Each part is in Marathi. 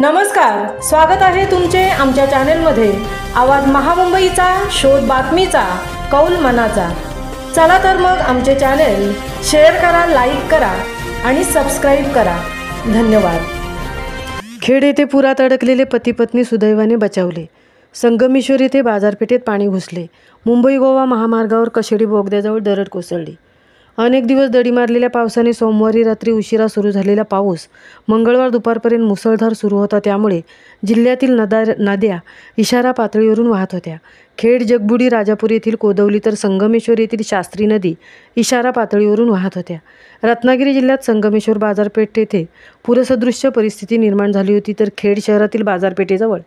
नमस्कार, स्वागत आहे तुमचे आमच्या चॅनलमध्ये। आवाज महामुंबईचा, शोध बातमीचा, कौल मनाचा। चला तर मग आमचे चॅनल शेअर करा, लाईक करा आणि सबस्क्राइब करा। धन्यवाद। खेड येथे पुरात अडकलेले पती पत्नी सुदैवाने बचावले। संगमेश्वर येथे बाजारपेठेत पाणी घुसले। मुंबई गोवा महामार्गावर कशेडी बोगद्याजवळ दरड कोसळली। अनेक दिवस दडी मारलेल्या पावसाने सोमवारी रात्री उशिरा सुरू झालेला पाऊस मंगळवार दुपारपर्यंत मुसळधार सुरू होता। त्यामुळे जिल्ह्यातील नद्या इशारा पातळीवरून वाहत होत्या। खेड, जगबुडी, राजापूर येथील कोदवली तर संगमेश्वर येथील शास्त्री नदी इशारा पातळीवरून वाहत होत्या। रत्नागिरी जिल्ह्यात संगमेश्वर बाजारपेठ येथे पूरसदृश्य परिस्थिती निर्माण झाली होती, तर खेड शहरातील बाजारपेठेजवळ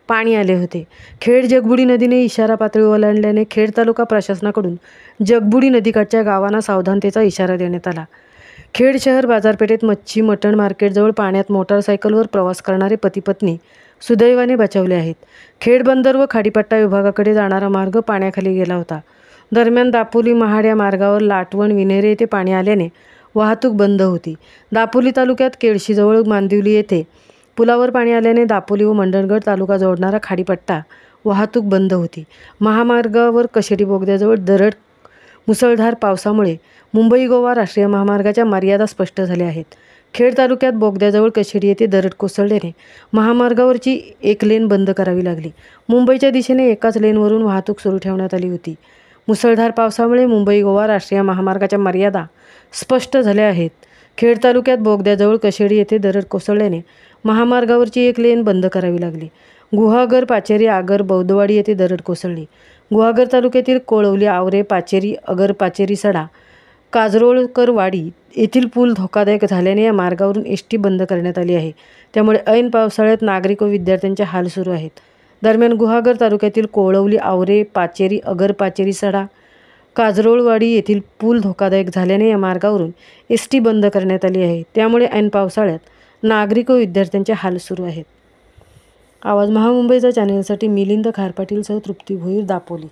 पाणी आले होते। खेड जगबुडी नदीने इशारा पातळी ओलांडल्याने खेड तालुका प्रशासनाकडून जगबुडी नदीकाठच्या गावांना सावधानतेचा इशारा देण्यात आला। खेड शहर बाजारपेठेत मच्छी मटण मार्केटजवळ पाण्यात मोटारसायकलवर प्रवास करणारे पती पत्नी सुदैवाने बचावले आहेत। खेड बंदर व खाडीपट्टा विभागाकडे जाणारा मार्ग पाण्याखाली गेला होता। दरम्यान दापोली महाड या मार्गावर लाटवण विनेरे येथे पाणी आल्याने वाहतूक बंद होती। दापोली तालुक्यात केळशीजवळ मांदिवली येथे पुलावर पाणी आल्याने दापोली व मंडणगड तालुका जोडणारा खाडीपट्टा वाहतूक बंद होती। महामार्गावर कशेडी बोगद्याजवळ दरड मुसळधार पावसामुळे मुंबई गोवा राष्ट्रीय महामार्गाच्या मर्यादा स्पष्ट झाल्या आहेत। खेड तालुक्यात बोगद्याजवळ कशेडी येथे दरड कोसळल्याने महामार्गावरची एक लेन बंद करावी लागली। मुंबईच्या दिशेने एकाच लेनवरून वाहतूक सुरू ठेवण्यात आली होती। मुसळधार पावसामुळे मुंबई गोवा राष्ट्रीय महामार्गाच्या मर्यादा स्पष्ट झाल्या आहेत। खेड तालुक्यात बोगद्याजवळ कशेडी येथे दरड कोसळल्याने महामार्गावरची एक लेन बंद करावी लागली। गुहागर, पाचेरी, आगर, बौद्धवाडी येथे दरड कोसळली। गुहागर तालुक्यातील कोळवली, आवरे, पाचेरी, अगर, पाचेरी, सडा, काजरोळकरवाडी येथील पूल धोकादायक झाल्याने या मार्गावरून एसटी बंद करण्यात आली आहे। त्यामुळे ऐन पावसाळ्यात नागरिक व विद्यार्थ्यांचे हाल सुरू आहेत। दरम्यान गुहागर तालुक्यातील कोळवली, आवरे, पाचेरी, अगर, पाचेरी, सडा, काजरोळवाडी येथील पूल धोकादायक झाल्याने या मार्गावरून एसटी बंद करण्यात आली आहे। त्यामुळे ऐन पावसाळ्यात नागरिक व विद्यार्थ्यांचे हाल सुरू आहेत। आवाज महामुंबईचा चॅनलसाठी मिलिंद खारपाटीलसह तृप्ती भोईर, दापोली।